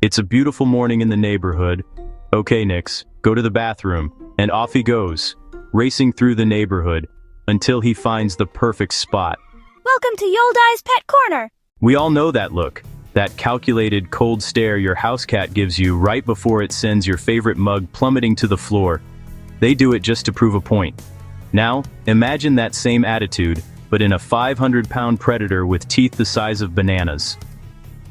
It's a beautiful morning in the neighborhood. Okay, Nix, go to the bathroom. And off he goes, racing through the neighborhood, until he finds the perfect spot. Welcome to Yoldai's Pet Corner. We all know that look. That calculated, cold stare your house cat gives you right before it sends your favorite mug plummeting to the floor. They do it just to prove a point. Now, imagine that same attitude, but in a 500-pound predator with teeth the size of bananas.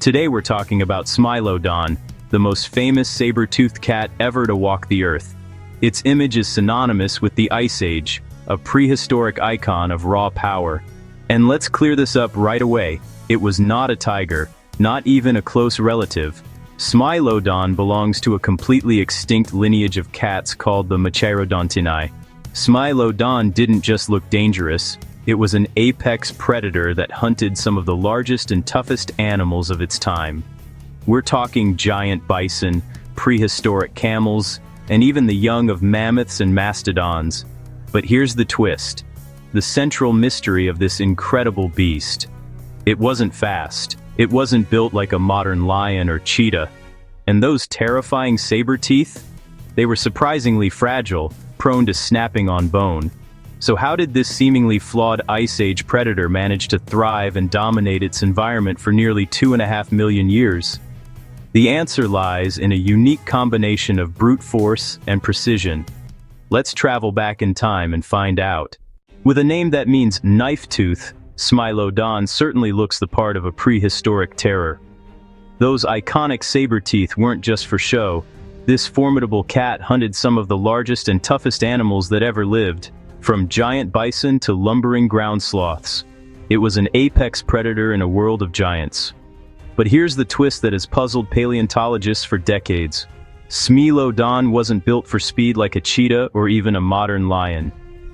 Today we're talking about Smilodon, the most famous saber-toothed cat ever to walk the earth. Its image is synonymous with the Ice Age, a prehistoric icon of raw power. And let's clear this up right away. It was not a tiger, not even a close relative. Smilodon belongs to a completely extinct lineage of cats called the Smilodon. Smilodon didn't just look dangerous, it was an apex predator that hunted some of the largest and toughest animals of its time. We're talking giant bison, prehistoric camels, and even the young of mammoths and mastodons. But here's the twist. The central mystery of this incredible beast. It wasn't fast. It wasn't built like a modern lion or cheetah. And those terrifying saber teeth? They were surprisingly fragile, prone to snapping on bone. So how did this seemingly flawed Ice Age predator manage to thrive and dominate its environment for nearly 2.5 million years? The answer lies in a unique combination of brute force and precision. Let's travel back in time and find out. With a name that means knife tooth, Smilodon certainly looks the part of a prehistoric terror. Those iconic saber teeth weren't just for show. This formidable cat hunted some of the largest and toughest animals that ever lived, from giant bison to lumbering ground sloths. It was an apex predator in a world of giants. But here's the twist that has puzzled paleontologists for decades. Smilodon wasn't built for speed like a cheetah or even a modern lion.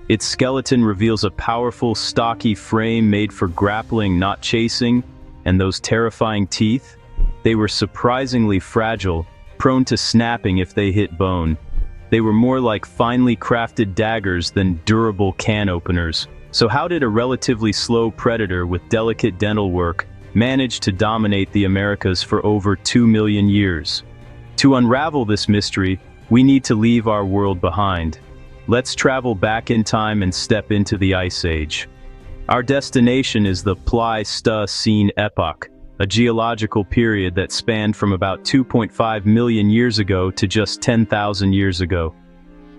Its skeleton reveals a powerful, stocky frame made for grappling, not chasing, and those terrifying teeth? They were surprisingly fragile, prone to snapping if they hit bone. They were more like finely crafted daggers than durable can openers. So how did a relatively slow predator with delicate dental work manage to dominate the Americas for over 2 million years? To unravel this mystery, we need to leave our world behind. Let's travel back in time and step into the Ice Age. Our destination is the Pleistocene epoch, a geological period that spanned from about 2.5 million years ago to just 10,000 years ago.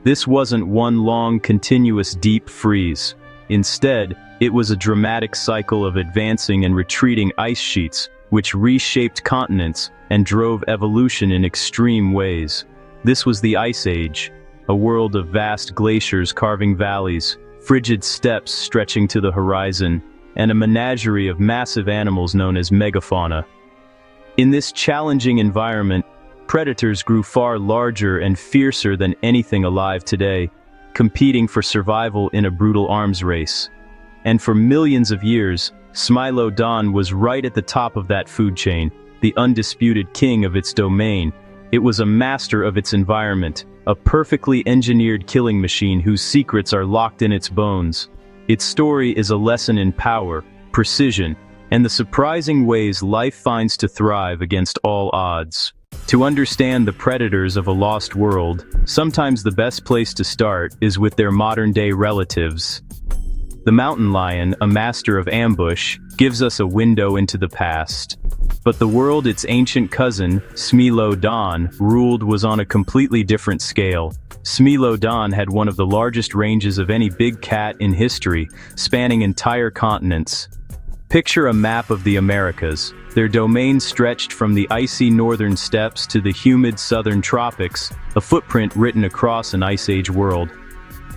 This wasn't one long, continuous deep freeze. Instead, it was a dramatic cycle of advancing and retreating ice sheets, which reshaped continents and drove evolution in extreme ways. This was the Ice Age, a world of vast glaciers carving valleys, frigid steppes stretching to the horizon, and a menagerie of massive animals known as megafauna. In this challenging environment, predators grew far larger and fiercer than anything alive today, competing for survival in a brutal arms race. And for millions of years, Smilodon was right at the top of that food chain, the undisputed king of its domain. It was a master of its environment, a perfectly engineered killing machine whose secrets are locked in its bones. Its story is a lesson in power, precision, and the surprising ways life finds to thrive against all odds. To understand the predators of a lost world, sometimes the best place to start is with their modern-day relatives. The mountain lion, a master of ambush, gives us a window into the past. But the world its ancient cousin, Smilodon, ruled was on a completely different scale. Smilodon had one of the largest ranges of any big cat in history, spanning entire continents. Picture a map of the Americas. Their domain stretched from the icy northern steppes to the humid southern tropics, a footprint written across an Ice Age world.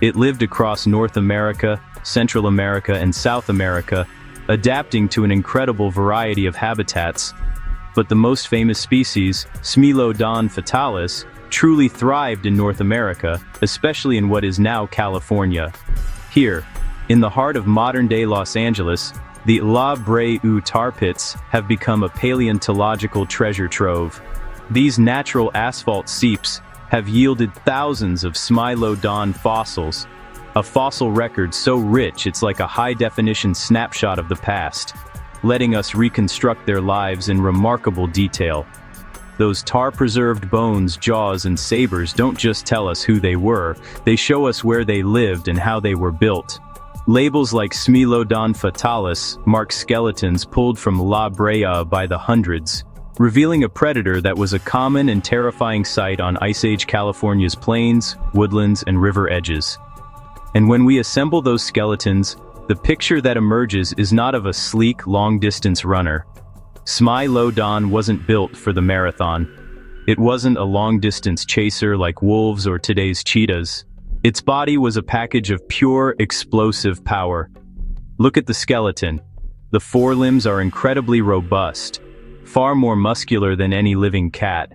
It lived across North America, Central America, and South America, adapting to an incredible variety of habitats. But the most famous species, Smilodon fatalis, truly thrived in North America, especially in what is now California. Here, in the heart of modern-day Los Angeles, the La Brea tar pits have become a paleontological treasure trove. These natural asphalt seeps have yielded thousands of Smilodon fossils, a fossil record so rich it's like a high-definition snapshot of the past, letting us reconstruct their lives in remarkable detail. Those tar-preserved bones, jaws, and sabers don't just tell us who they were, they show us where they lived and how they were built. Labels like Smilodon fatalis mark skeletons pulled from La Brea by the hundreds, revealing a predator that was a common and terrifying sight on Ice Age California's plains, woodlands, and river edges. And when we assemble those skeletons, the picture that emerges is not of a sleek, long-distance runner. Smilodon wasn't built for the marathon. It wasn't a long-distance chaser like wolves or today's cheetahs. Its body was a package of pure, explosive power. Look at the skeleton. The forelimbs are incredibly robust, far more muscular than any living cat.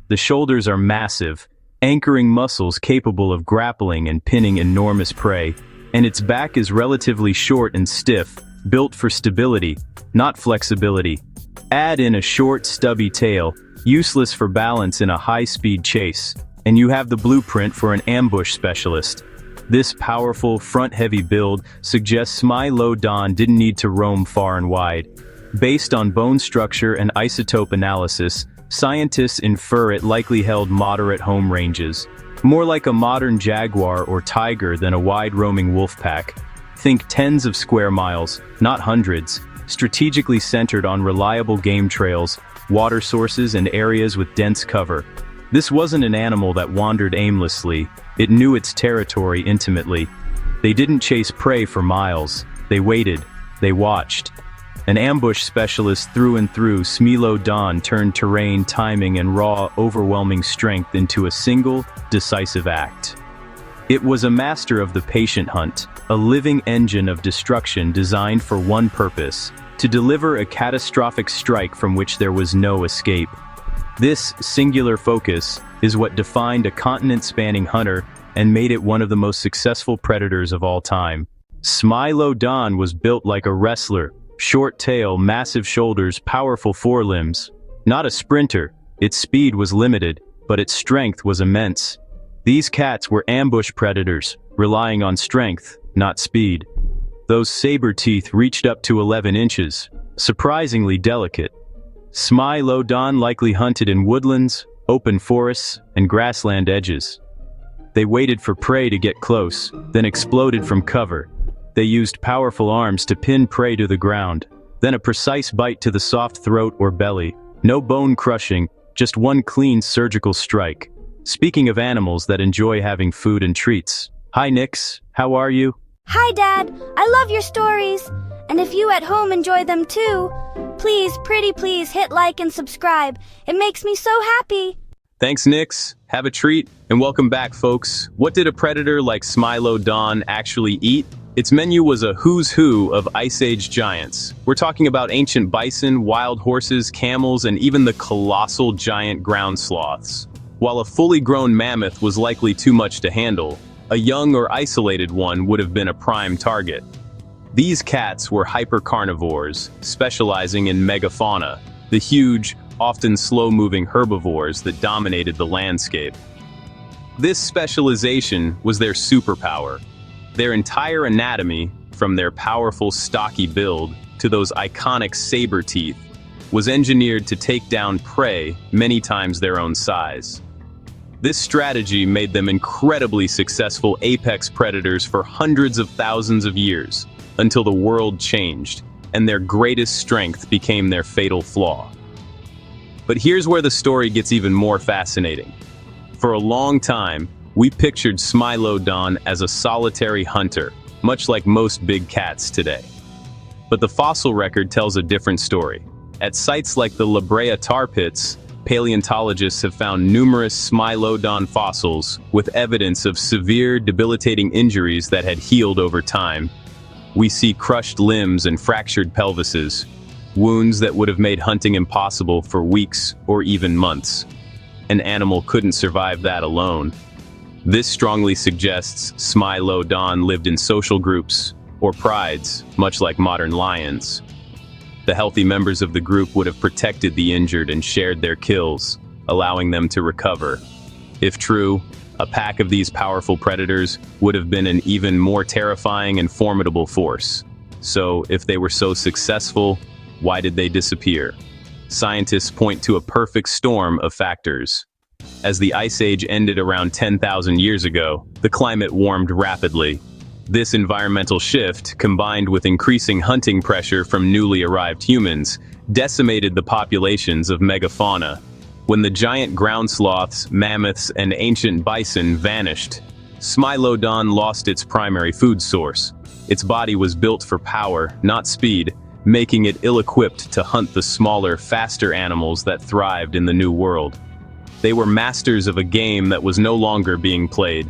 The shoulders are massive, anchoring muscles capable of grappling and pinning enormous prey, and its back is relatively short and stiff, built for stability, not flexibility. Add in a short, stubby tail, useless for balance in a high-speed chase, and you have the blueprint for an ambush specialist. This powerful, front-heavy build suggests Smilodon didn't need to roam far and wide. Based on bone structure and isotope analysis, scientists infer it likely held moderate home ranges, more like a modern jaguar or tiger than a wide-roaming wolf pack. Think tens of square miles, not hundreds, strategically centered on reliable game trails, water sources, and areas with dense cover. This wasn't an animal that wandered aimlessly, it knew its territory intimately. They didn't chase prey for miles, they waited, they watched. An ambush specialist through and through, Smilodon turned terrain, timing, and raw, overwhelming strength into a single, decisive act. It was a master of the patient hunt, a living engine of destruction designed for one purpose: to deliver a catastrophic strike from which there was no escape. This singular focus is what defined a continent-spanning hunter and made it one of the most successful predators of all time. Smilodon was built like a wrestler, short tail, massive shoulders, powerful forelimbs. Not a sprinter, its speed was limited, but its strength was immense. These cats were ambush predators, relying on strength, not speed. Those saber teeth reached up to 11 inches, surprisingly delicate. Smilodon likely hunted in woodlands, open forests, and grassland edges. They waited for prey to get close, then exploded from cover. They used powerful arms to pin prey to the ground, then a precise bite to the soft throat or belly. No bone crushing, just one clean surgical strike. Speaking of animals that enjoy having food and treats. Hi Nix, how are you? Hi, Dad. I love your stories. And if you at home enjoy them too, please, pretty please hit like and subscribe. It makes me so happy. Thanks, Nix. Have a treat, and welcome back, folks. What did a predator like Smilodon actually eat? Its menu was a who's who of Ice Age giants. We're talking about ancient bison, wild horses, camels, and even the colossal giant ground sloths. While a fully grown mammoth was likely too much to handle, a young or isolated one would have been a prime target. These cats were hypercarnivores, specializing in megafauna, the huge, often slow-moving herbivores that dominated the landscape. This specialization was their superpower. Their entire anatomy, from their powerful, stocky build to those iconic saber teeth, was engineered to take down prey many times their own size. This strategy made them incredibly successful apex predators for hundreds of thousands of years, until the world changed, and their greatest strength became their fatal flaw. But here's where the story gets even more fascinating. For a long time, we pictured Smilodon as a solitary hunter, much like most big cats today. But the fossil record tells a different story. At sites like the La Brea tar pits, paleontologists have found numerous Smilodon fossils with evidence of severe, debilitating injuries that had healed over time. We see crushed limbs and fractured pelvises, wounds that would have made hunting impossible for weeks or even months. An animal couldn't survive that alone. This strongly suggests Smilodon lived in social groups, or prides, much like modern lions. The healthy members of the group would have protected the injured and shared their kills, allowing them to recover. If true, a pack of these powerful predators would have been an even more terrifying and formidable force. So, if they were so successful, why did they disappear? scientists point to a perfect storm of factors. As the Ice Age ended around 10,000 years ago, the climate warmed rapidly. This environmental shift, combined with increasing hunting pressure from newly arrived humans, decimated the populations of megafauna. When the giant ground sloths, mammoths, and ancient bison vanished, Smilodon lost its primary food source. Its body was built for power, not speed, making it ill-equipped to hunt the smaller, faster animals that thrived in the New World. They were masters of a game that was no longer being played.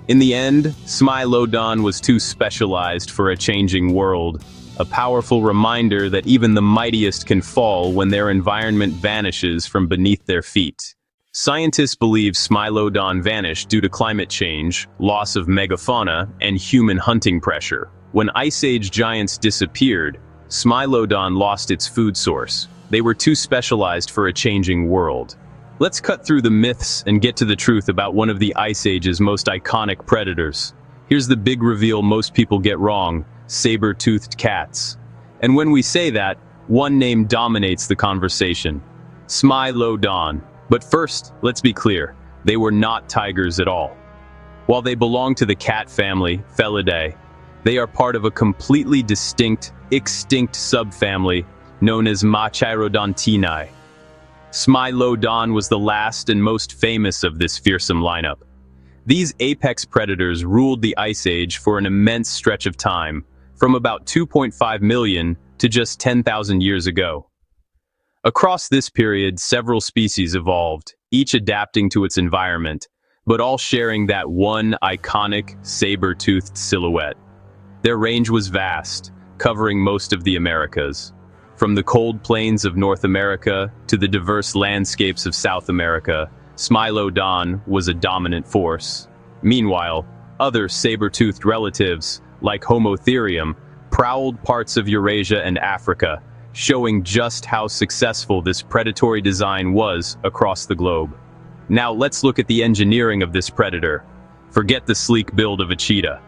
In the end, Smilodon was too specialized for a changing world, a powerful reminder that even the mightiest can fall when their environment vanishes from beneath their feet. Scientists believe Smilodon vanished due to climate change, loss of megafauna, and human hunting pressure. When Ice Age giants disappeared, Smilodon lost its food source. They were too specialized for a changing world. Let's cut through the myths and get to the truth about one of the Ice Age's most iconic predators. Here's the big reveal most people get wrong: saber-toothed cats. And when we say that, one name dominates the conversation: Smilodon. But first, let's be clear, they were not tigers at all. While they belong to the cat family, Felidae, they are part of a completely distinct, extinct subfamily known as Machairodontinae. Smilodon was the last and most famous of this fearsome lineup. These apex predators ruled the Ice Age for an immense stretch of time, from about 2.5 million to just 10,000 years ago. Across this period, several species evolved, each adapting to its environment, but all sharing that one iconic saber-toothed silhouette. Their range was vast, covering most of the Americas. From the cold plains of North America to the diverse landscapes of South America, Smilodon was a dominant force. Meanwhile, other saber-toothed relatives, like Homotherium, prowled parts of Eurasia and Africa, showing just how successful this predatory design was across the globe. Now let's look at the engineering of this predator. Forget the sleek build of a cheetah.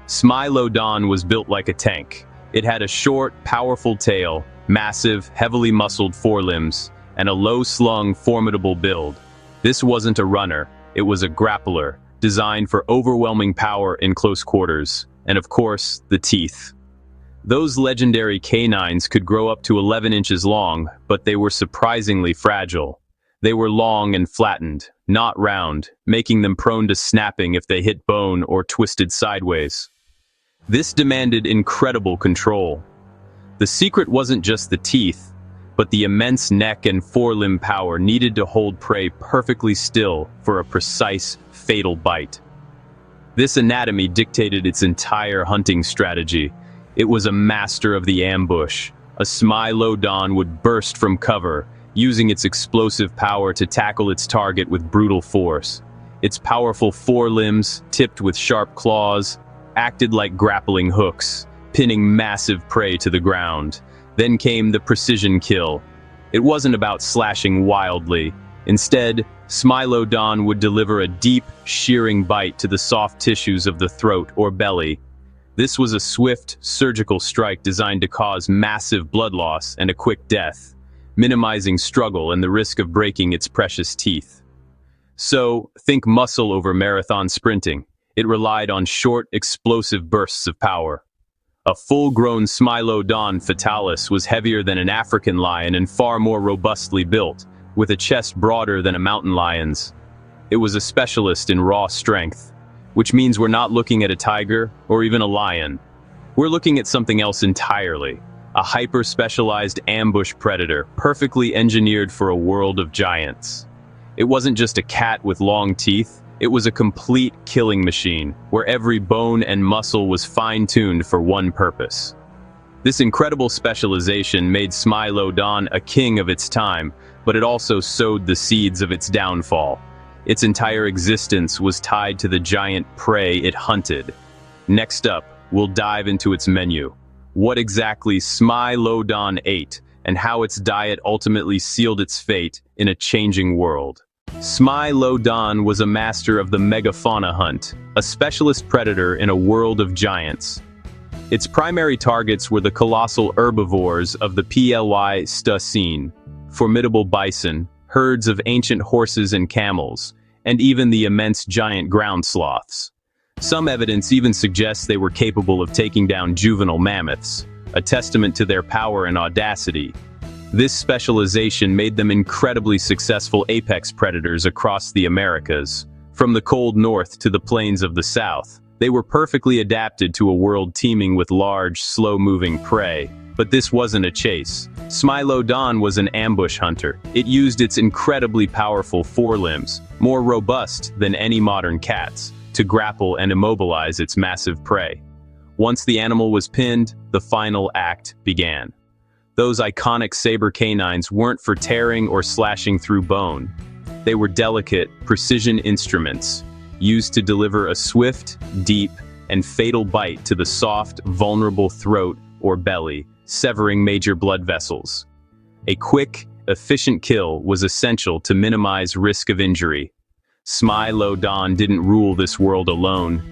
Smilodon was built like a tank. It had a short, powerful tail, massive, heavily muscled forelimbs, and a low-slung, formidable build. This wasn't a runner, it was a grappler, designed for overwhelming power in close quarters. And of course, the teeth. Those legendary canines could grow up to 11 inches long, but they were surprisingly fragile. They were long and flattened, not round, making them prone to snapping if they hit bone or twisted sideways. This demanded incredible control. The secret wasn't just the teeth, but the immense neck and forelimb power needed to hold prey perfectly still for a precise, fatal bite. This anatomy dictated its entire hunting strategy. It was a master of the ambush. A Smilodon would burst from cover, using its explosive power to tackle its target with brutal force. Its powerful forelimbs, tipped with sharp claws, acted like grappling hooks, pinning massive prey to the ground. Then came the precision kill. It wasn't about slashing wildly. Instead, Smilodon would deliver a deep, shearing bite to the soft tissues of the throat or belly. This was a swift, surgical strike designed to cause massive blood loss and a quick death, minimizing struggle and the risk of breaking its precious teeth. So, think muscle over marathon sprinting. It relied on short, explosive bursts of power. A full-grown Smilodon fatalis was heavier than an African lion and far more robustly built, with a chest broader than a mountain lion's. It was a specialist in raw strength, which means we're not looking at a tiger or even a lion. We're looking at something else entirely, a hyper-specialized ambush predator, perfectly engineered for a world of giants. It wasn't just a cat with long teeth. It was a complete killing machine, where every bone and muscle was fine-tuned for one purpose. This incredible specialization made Smilodon a king of its time, but it also sowed the seeds of its downfall. Its entire existence was tied to the giant prey it hunted. Next up, we'll dive into its menu. What exactly Smilodon ate, and how its diet ultimately sealed its fate in a changing world. Smilodon was a master of the megafauna hunt, a specialist predator in a world of giants. Its primary targets were the colossal herbivores of the Pleistocene, formidable bison, herds of ancient horses and camels, and even the immense giant ground sloths. Some evidence even suggests they were capable of taking down juvenile mammoths, a testament to their power and audacity. This specialization made them incredibly successful apex predators across the Americas. From the cold north to the plains of the south, they were perfectly adapted to a world teeming with large, slow-moving prey. But this wasn't a chase. Smilodon was an ambush hunter. It used its incredibly powerful forelimbs, more robust than any modern cat's, to grapple and immobilize its massive prey. Once the animal was pinned, the final act began. Those iconic saber canines weren't for tearing or slashing through bone. They were delicate, precision instruments, used to deliver a swift, deep, and fatal bite to the soft, vulnerable throat or belly, severing major blood vessels. A quick, efficient kill was essential to minimize risk of injury. Smilodon didn't rule this world alone.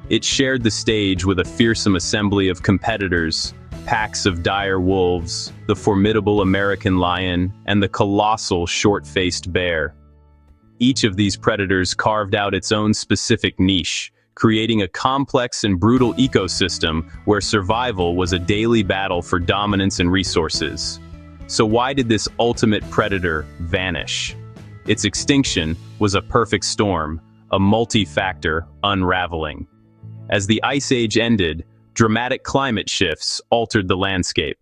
It shared the stage with a fearsome assembly of competitors, packs of dire wolves, the formidable American lion, and the colossal short-faced bear. Each of these predators carved out its own specific niche, creating a complex and brutal ecosystem where survival was a daily battle for dominance and resources. So why did this ultimate predator vanish? Its extinction was a perfect storm, a multi-factor unraveling. As the Ice Age ended, dramatic climate shifts altered the landscape.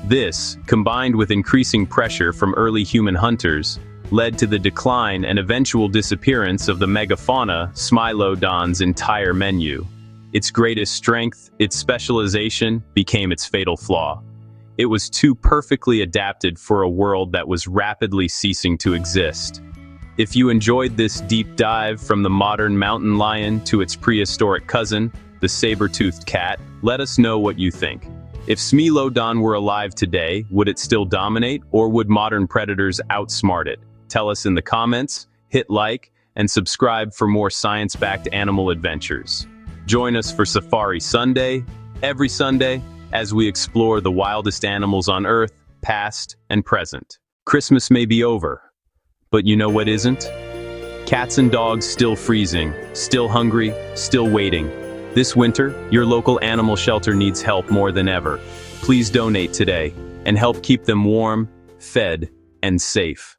This, combined with increasing pressure from early human hunters, led to the decline and eventual disappearance of the megafauna Smilodon's entire menu. Its greatest strength, its specialization, became its fatal flaw. It was too perfectly adapted for a world that was rapidly ceasing to exist. If you enjoyed this deep dive from the modern mountain lion to its prehistoric cousin, the saber-toothed cat, let us know what you think. If Smilodon were alive today, would it still dominate, or would modern predators outsmart it? Tell us in the comments, hit like, and subscribe for more science-backed animal adventures. Join us for Safari Sunday, every Sunday, as we explore the wildest animals on Earth, past and present. Christmas may be over, but you know what isn't? Cats and dogs still freezing, still hungry, still waiting. This winter, your local animal shelter needs help more than ever. Please donate today and help keep them warm, fed, and safe.